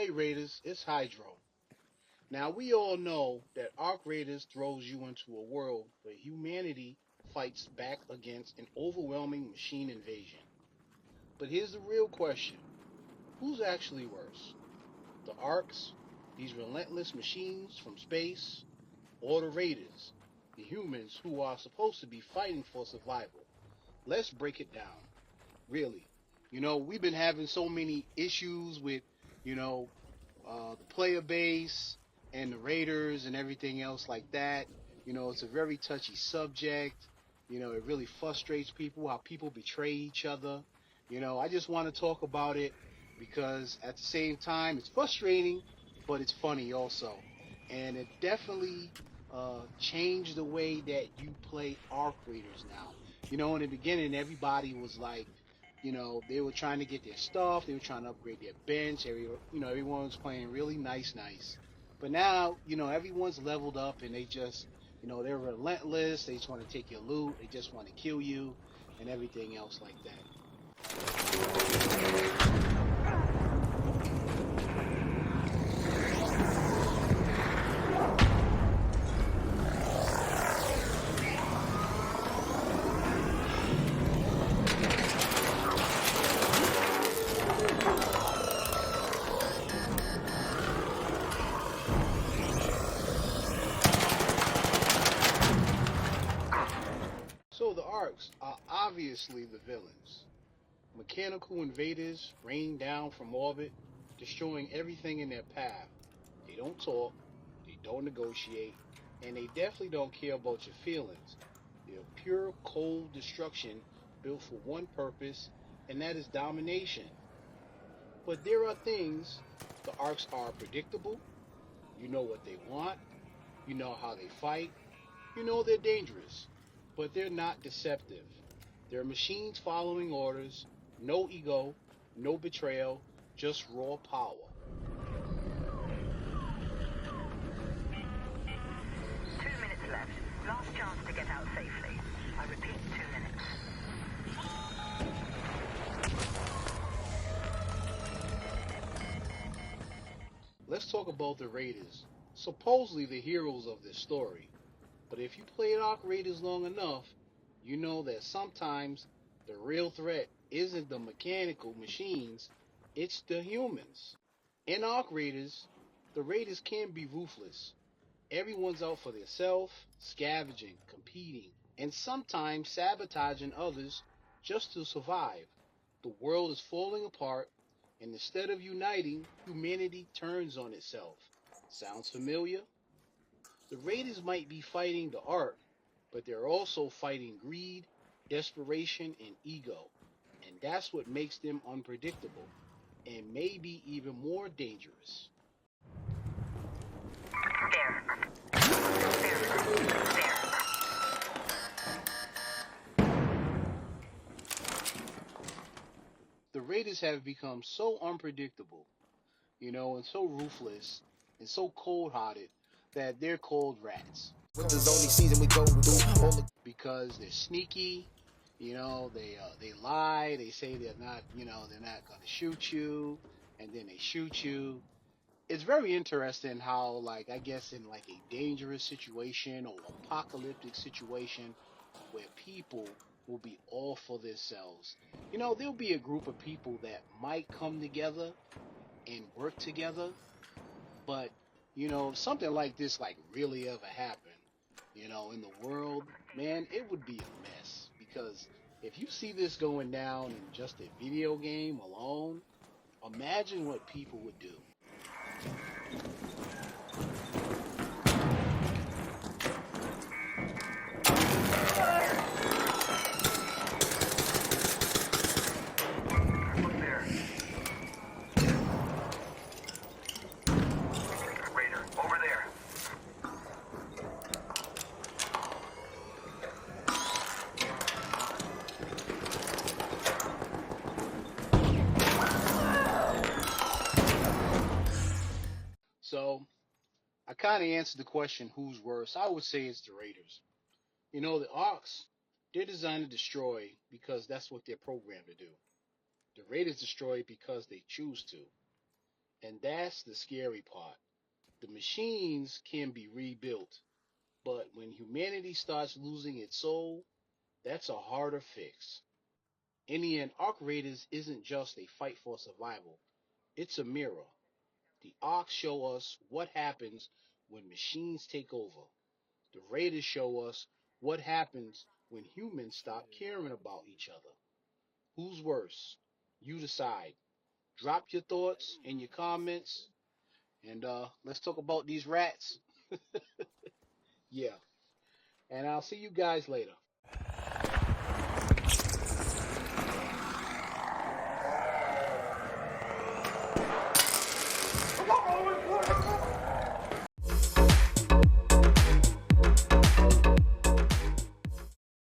Hey Raiders, it's Hydro. Now we all know that Arc Raiders throws you into a world where humanity fights back against an overwhelming machine invasion. But here's the real question. Who's actually worse? The Arcs, these relentless machines from space, or the Raiders, the humans who are supposed to be fighting for survival? Let's break it down. Really. We've been having so many issues with, you know, the player base and the Raiders and everything else like that. It's a very touchy subject. It really frustrates people how people betray each other. I just want to talk about it because at the same time, it's frustrating, but it's funny also. And it definitely changed the way that you play Arc Raiders now. In the beginning, everybody was like, they were trying to get their stuff. They were trying to upgrade their bench. Everyone was playing really nice. But now, everyone's leveled up and they just, they're relentless. They just want to take your loot. They just want to kill you and everything else like that. So the Arcs are obviously the villains. Mechanical invaders rain down from orbit, destroying everything in their path. They don't talk, they don't negotiate, and they definitely don't care about your feelings. They're pure cold destruction built for one purpose, and that is domination. But there are things. The arcs are predictable. You know what they want, you know how they fight, you know they're dangerous, but they're not deceptive. They're machines following orders, no ego, no betrayal, just raw power. 2 minutes left. Last chance to get out safely. I repeat, 2 minutes. Let's talk about the Raiders, supposedly the heroes of this story. But if you played Arc Raiders long enough, you know that sometimes the real threat isn't the mechanical machines, it's the humans. In Arc Raiders, the Raiders can be ruthless. Everyone's out for themselves, scavenging, competing, and sometimes sabotaging others just to survive. The world is falling apart, and instead of uniting, humanity turns on itself. Sounds familiar? The Raiders might be fighting the Ark, but they're also fighting greed, desperation, and ego. And that's what makes them unpredictable and maybe even more dangerous. There. There. The Raiders have become so unpredictable, and so ruthless and so cold hearted that they're called rats. Winter's only season we go through. Because they're sneaky. They lie. They say they're not gonna shoot you, and then they shoot you. It's very interesting how, like, I guess in like a dangerous situation or apocalyptic situation where people will be all for themselves. There'll be a group of people that might come together and work together, but if something like this like really ever happened, in the world, man, it would be a mess because if you see this going down in just a video game alone, imagine what people would do. Look there. Raider, over there. So I kind of answered the question, who's worse? I would say it's the Raiders. The Arcs, they're designed to destroy because that's what they're programmed to do. The Raiders destroy because they choose to. And that's the scary part. The machines can be rebuilt, but when humanity starts losing its soul, that's a harder fix. In the end, Arc Raiders isn't just a fight for survival, it's a mirror. The Arcs show us what happens when machines take over. The Raiders show us what happens when humans stop caring about each other. Who's worse? You decide. Drop your thoughts in your comments, and let's talk about these rats. Yeah, and I'll see you guys later.